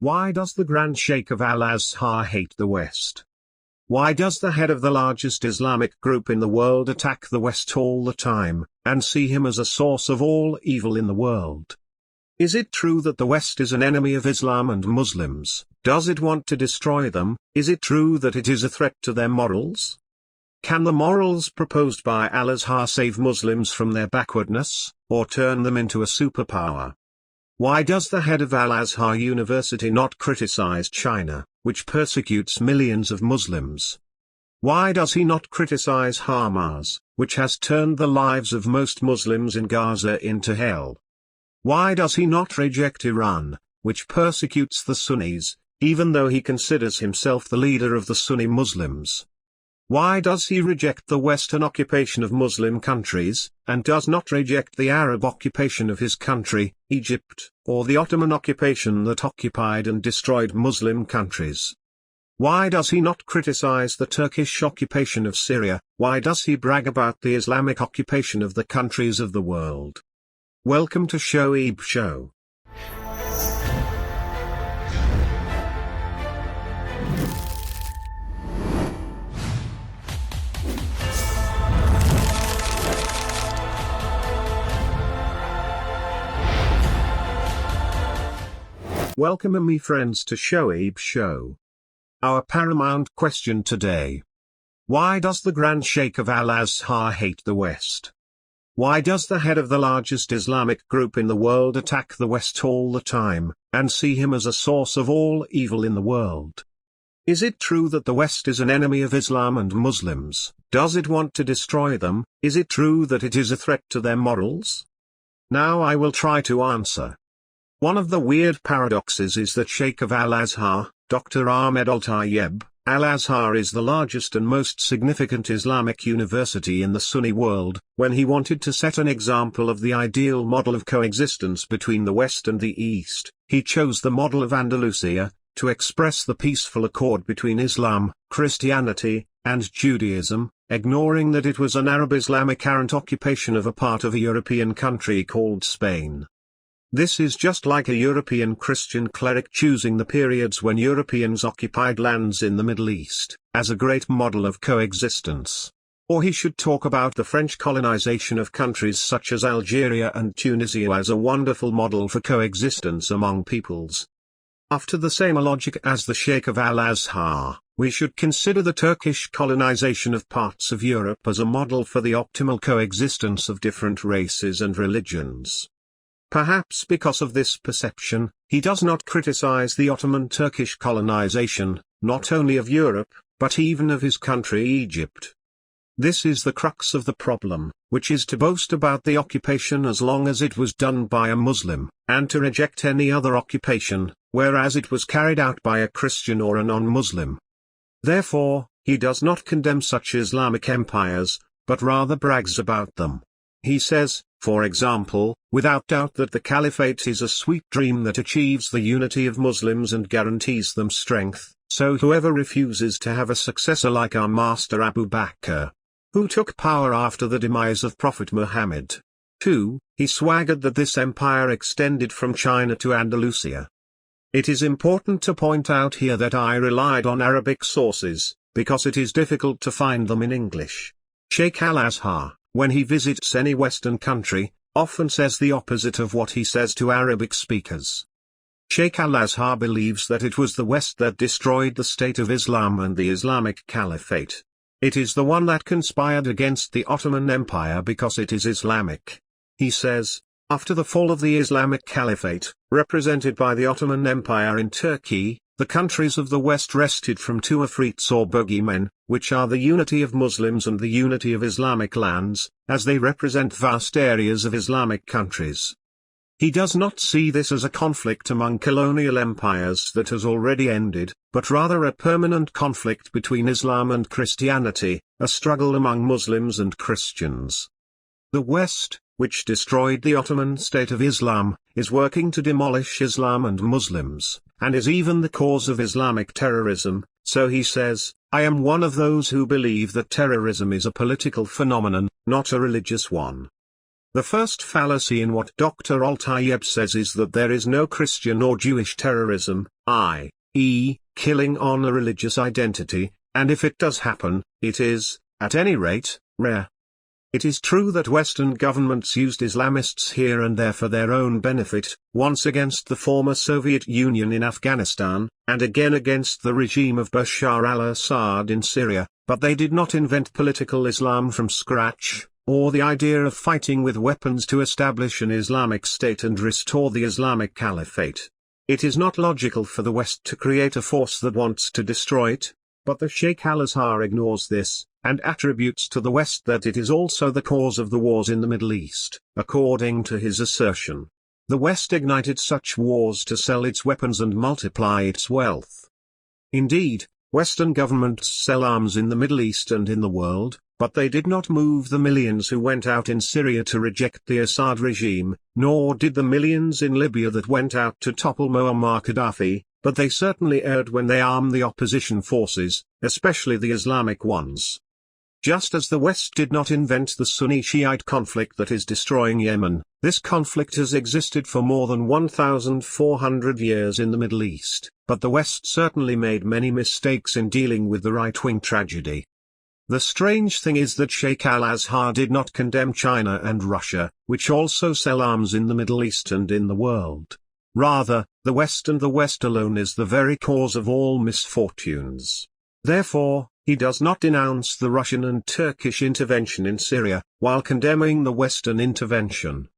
Why does the Grand Sheikh of Al-Azhar hate the West? Why does the head of the largest Islamic group in the world attack the West all the time, and see him as a source of all evil in the world? Is it true that the West is an enemy of Islam and Muslims? Does it want to destroy them? Is it true that it is a threat to their morals? Can the morals proposed by Al-Azhar save Muslims from their backwardness, or turn them into a superpower? Why does the head of Al-Azhar University not criticize China, which persecutes millions of Muslims? Why does he not criticize Hamas, which has turned the lives of most Muslims in Gaza into hell? Why does he not reject Iran, which persecutes the Sunnis, even though he considers himself the leader of the Sunni Muslims? Why does he reject the Western occupation of Muslim countries, and does not reject the Arab occupation of his country, Egypt, or the Ottoman occupation that occupied and destroyed Muslim countries? Why does he not criticize the Turkish occupation of Syria? Why does he brag about the Islamic occupation of the countries of the world? Welcome to Shoaib Show. Welcome me friends to Shoaib Show. Our paramount question today. Why does the Grand Sheikh of Al-Azhar hate the West? Why does the head of the largest Islamic group in the world attack the West all the time, and see him as a source of all evil in the world? Is it true that the West is an enemy of Islam and Muslims? Does it want to destroy them? Is it true that it is a threat to their morals? Now I will try to answer. One of the weird paradoxes is that Sheikh of Al-Azhar, Dr. Ahmed Al-Tayyib, Al-Azhar is the largest and most significant Islamic university in the Sunni world. When he wanted to set an example of the ideal model of coexistence between the West and the East, he chose the model of Andalusia, to express the peaceful accord between Islam, Christianity, and Judaism, ignoring that it was an Arab-Islamic errant occupation of a part of a European country called Spain. This is just like a European Christian cleric choosing the periods when Europeans occupied lands in the Middle East, as a great model of coexistence. Or he should talk about the French colonization of countries such as Algeria and Tunisia as a wonderful model for coexistence among peoples. After the same logic as the Sheikh of Al-Azhar, we should consider the Turkish colonization of parts of Europe as a model for the optimal coexistence of different races and religions. Perhaps because of this perception, he does not criticize the Ottoman Turkish colonization, not only of Europe, but even of his country Egypt. This is the crux of the problem, which is to boast about the occupation as long as it was done by a Muslim, and to reject any other occupation, whereas it was carried out by a Christian or a non-Muslim. Therefore, he does not condemn such Islamic empires, but rather brags about them. He says, for example, without doubt that the caliphate is a sweet dream that achieves the unity of Muslims and guarantees them strength, so whoever refuses to have a successor like our master Abu Bakr, who took power after the demise of Prophet Muhammad. 2. He swaggered that this empire extended from China to Andalusia. It is important to point out here that I relied on Arabic sources, because it is difficult to find them in English. Sheikh Al-Azhar, when he visits any Western country, often says the opposite of what he says to Arabic speakers. Sheikh Al-Azhar believes that it was the West that destroyed the State of Islam and the Islamic Caliphate. It is the one that conspired against the Ottoman Empire because it is Islamic. He says, after the fall of the Islamic Caliphate, represented by the Ottoman Empire in Turkey, the countries of the West rested from two afrits or bogeymen, which are the unity of Muslims and the unity of Islamic lands, as they represent vast areas of Islamic countries. He does not see this as a conflict among colonial empires that has already ended, but rather a permanent conflict between Islam and Christianity, a struggle among Muslims and Christians. The West, which destroyed the Ottoman State of Islam, is working to demolish Islam and Muslims, and is even the cause of Islamic terrorism, so he says, I am one of those who believe that terrorism is a political phenomenon, not a religious one. The first fallacy in what Dr. Al-Tayyib says is that there is no Christian or Jewish terrorism, i.e., killing on a religious identity, and if it does happen, it is, at any rate, rare. It is true that Western governments used Islamists here and there for their own benefit, once against the former Soviet Union in Afghanistan, and again against the regime of Bashar al-Assad in Syria, but they did not invent political Islam from scratch, or the idea of fighting with weapons to establish an Islamic State and restore the Islamic Caliphate. It is not logical for the West to create a force that wants to destroy it, but the Sheikh Al-Azhar ignores this, and attributes to the West that it is also the cause of the wars in the Middle East. According to his assertion, the West ignited such wars to sell its weapons and multiply its wealth. Indeed, Western governments sell arms in the Middle East and in the world, but they did not move the millions who went out in Syria to reject the Assad regime, nor did the millions in Libya that went out to topple Muammar Gaddafi, but they certainly erred when they armed the opposition forces, especially the Islamic ones. Just as the West did not invent the Sunni-Shiite conflict that is destroying Yemen, this conflict has existed for more than 1,400 years in the Middle East, but the West certainly made many mistakes in dealing with the right-wing tragedy. The strange thing is that Sheikh Al-Azhar did not condemn China and Russia, which also sell arms in the Middle East and in the world. Rather, the West and the West alone is the very cause of all misfortunes. Therefore, he does not denounce the Russian and Turkish intervention in Syria, while condemning the Western intervention.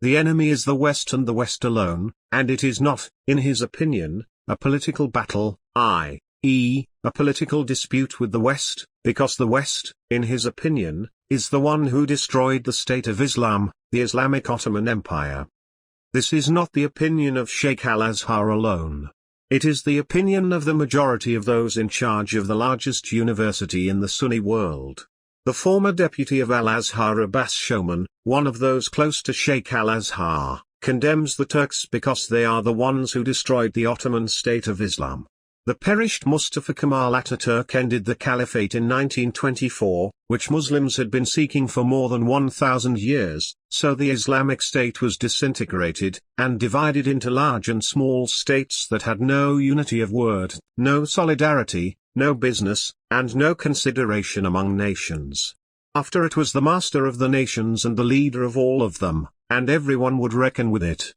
The enemy is the West and the West alone, and it is not, in his opinion, a political battle, i.e., a political dispute with the West, because the West, in his opinion, is the one who destroyed the State of Islam, the Islamic Ottoman Empire. This is not the opinion of Sheikh Al-Azhar alone. It is the opinion of the majority of those in charge of the largest university in the Sunni world. The former deputy of Al-Azhar Abbas Shoman, one of those close to Sheikh Al-Azhar, condemns the Turks because they are the ones who destroyed the Ottoman State of Islam. The perished Mustafa Kemal Ataturk ended the caliphate in 1924, which Muslims had been seeking for more than 1,000 years, so the Islamic State was disintegrated, and divided into large and small states that had no unity of word, no solidarity, no business, and no consideration among nations. After it was the master of the nations and the leader of all of them, and everyone would reckon with it.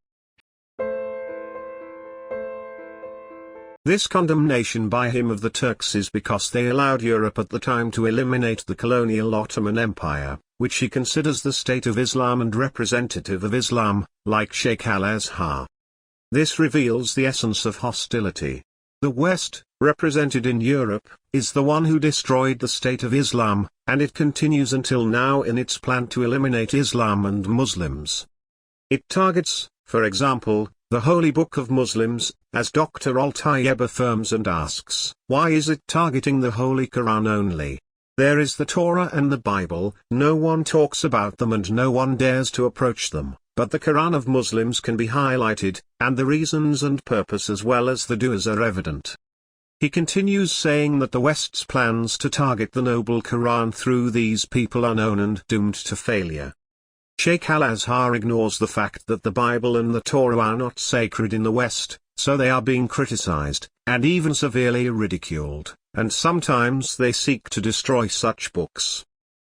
This condemnation by him of the Turks is because they allowed Europe at the time to eliminate the colonial Ottoman Empire, which he considers the state of Islam and representative of Islam, like Sheikh Al-Azhar. This reveals the essence of hostility. The West, represented in Europe, is the one who destroyed the state of Islam, and it continues until now in its plan to eliminate Islam and Muslims. It targets, for example, the Holy Book of Muslims, as Dr. Al-Tayyib affirms and asks, why is it targeting the Holy Quran only? There is the Torah and the Bible, no one talks about them and no one dares to approach them, but the Quran of Muslims can be highlighted, and the reasons and purpose as well as the doers are evident. He continues saying that the West's plans to target the noble Quran through these people are known and doomed to failure. Sheikh Al-Azhar ignores the fact that the Bible and the Torah are not sacred in the West, so they are being criticized, and even severely ridiculed, and sometimes they seek to destroy such books.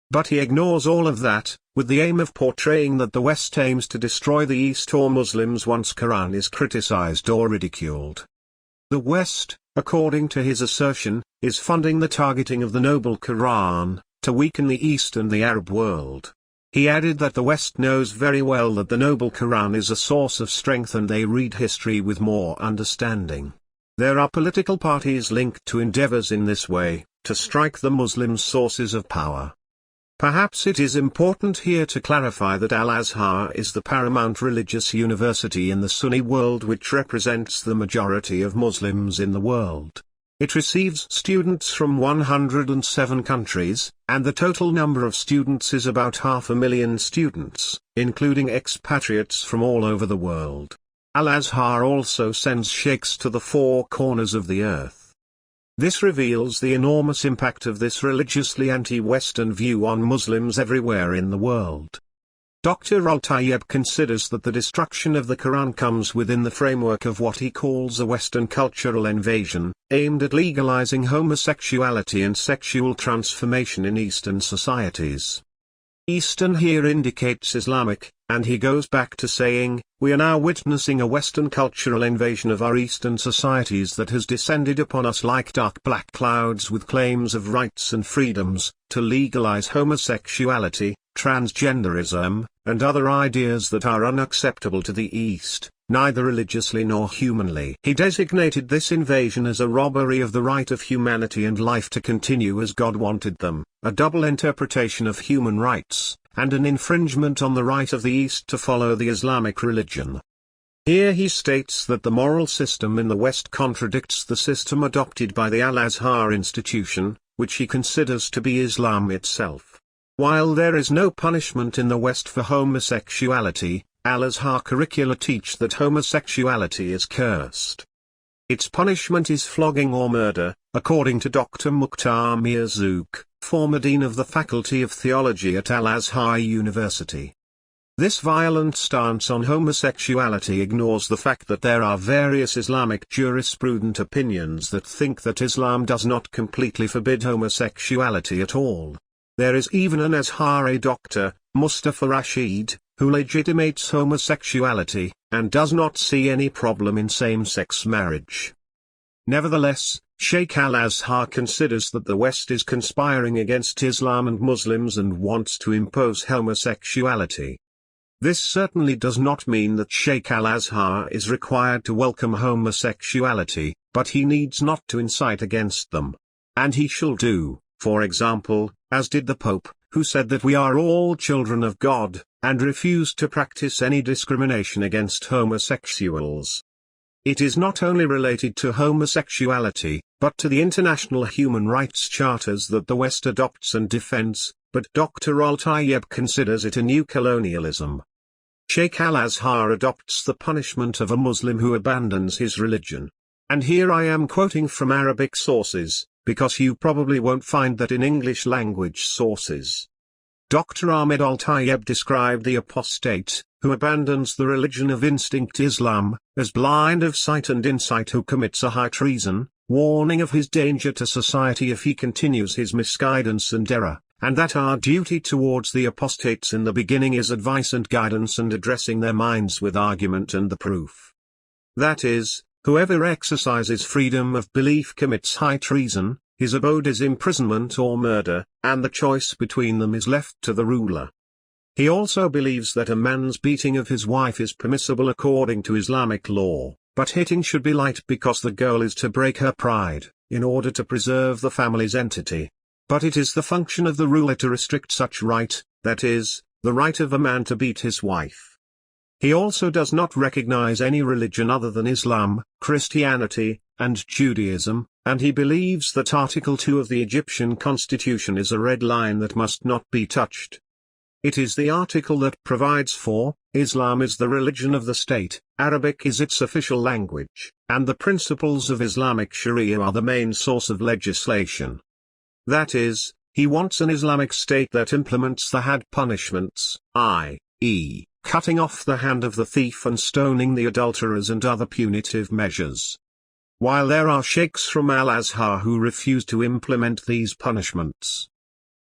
But he ignores all of that, with the aim of portraying that the West aims to destroy the East or Muslims once Quran is criticized or ridiculed. The West, according to his assertion, is funding the targeting of the noble Quran, to weaken the East and the Arab world. He added that the West knows very well that the noble Quran is a source of strength and they read history with more understanding. There are political parties linked to endeavors in this way, to strike the Muslim sources of power. Perhaps it is important here to clarify that Al-Azhar is the paramount religious university in the Sunni world which represents the majority of Muslims in the world. It receives students from 107 countries, and the total number of students is about 500,000 students, including expatriates from all over the world. Al-Azhar also sends sheikhs to the four corners of the earth. This reveals the enormous impact of this religiously anti-Western view on Muslims everywhere in the world. Dr. Al-Tayyib considers that the destruction of the Quran comes within the framework of what he calls a Western cultural invasion, aimed at legalizing homosexuality and sexual transformation in Eastern societies. Eastern here indicates Islamic, and he goes back to saying, "We are now witnessing a Western cultural invasion of our Eastern societies that has descended upon us like dark black clouds with claims of rights and freedoms, to legalize homosexuality, transgenderism, and other ideas that are unacceptable to the East, neither religiously nor humanly." He designated this invasion as a robbery of the right of humanity and life to continue as God wanted them, a double interpretation of human rights, and an infringement on the right of the East to follow the Islamic religion. Here he states that the moral system in the West contradicts the system adopted by the Al-Azhar institution, which he considers to be Islam itself. While there is no punishment in the West for homosexuality, Al-Azhar curricula teach that homosexuality is cursed. Its punishment is flogging or murder, according to Dr. Mukhtar Mirzouk, former dean of the Faculty of Theology at Al-Azhar University. This violent stance on homosexuality ignores the fact that there are various Islamic jurisprudent opinions that think that Islam does not completely forbid homosexuality at all. There is even an Azhari doctor, Mustafa Rashid, who legitimates homosexuality, and does not see any problem in same-sex marriage. Nevertheless, Sheikh Al-Azhar considers that the West is conspiring against Islam and Muslims and wants to impose homosexuality. This certainly does not mean that Sheikh Al-Azhar is required to welcome homosexuality, but he needs not to incite against them. And he shall do, for example, as did the Pope, who said that we are all children of God, and refused to practice any discrimination against homosexuals. It is not only related to homosexuality, but to the international human rights charters that the West adopts and defends, but Dr. Al-Tayyib considers it a new colonialism. Sheikh Al-Azhar adopts the punishment of a Muslim who abandons his religion. And here I am quoting from Arabic sources, because you probably won't find that in English language sources. Dr. Ahmed Al-Tayyib described the apostate, who abandons the religion of instinct Islam, as blind of sight and insight who commits a high treason, warning of his danger to society if he continues his misguidance and error, and that our duty towards the apostates in the beginning is advice and guidance and addressing their minds with argument and the proof. That is, whoever exercises freedom of belief commits high treason, his abode is imprisonment or murder, and the choice between them is left to the ruler. He also believes that a man's beating of his wife is permissible according to Islamic law, but hitting should be light because the girl is to break her pride, in order to preserve the family's entity. But it is the function of the ruler to restrict such right, that is, the right of a man to beat his wife. He also does not recognize any religion other than Islam, Christianity, and Judaism, and he believes that Article 2 of the Egyptian constitution is a red line that must not be touched. It is the article that provides for, Islam is the religion of the state, Arabic is its official language, and the principles of Islamic Sharia are the main source of legislation. That is, he wants an Islamic state that implements the had punishments, i.e., cutting off the hand of the thief and stoning the adulterers and other punitive measures. While there are sheikhs from Al-Azhar who refuse to implement these punishments.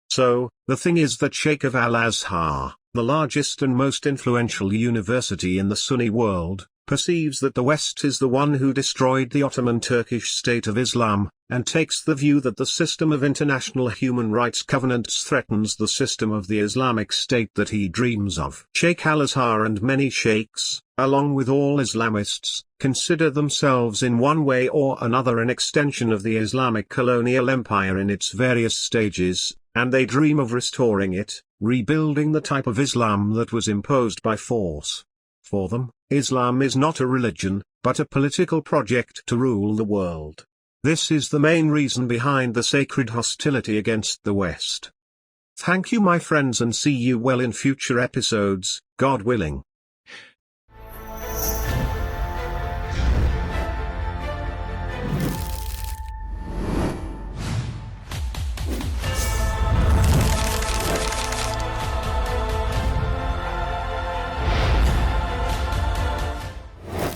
So, the thing is that Sheikh of Al-Azhar, the largest and most influential university in the Sunni world, perceives that the West is the one who destroyed the Ottoman Turkish state of Islam, and takes the view that the system of international human rights covenants threatens the system of the Islamic state that he dreams of. Sheikh Al-Azhar and many sheikhs, along with all Islamists, consider themselves in one way or another an extension of the Islamic colonial empire in its various stages, and they dream of restoring it, rebuilding the type of Islam that was imposed by force. For them, Islam is not a religion, but a political project to rule the world. This is the main reason behind the sacred hostility against the West. Thank you my friends and see you well in future episodes, God willing.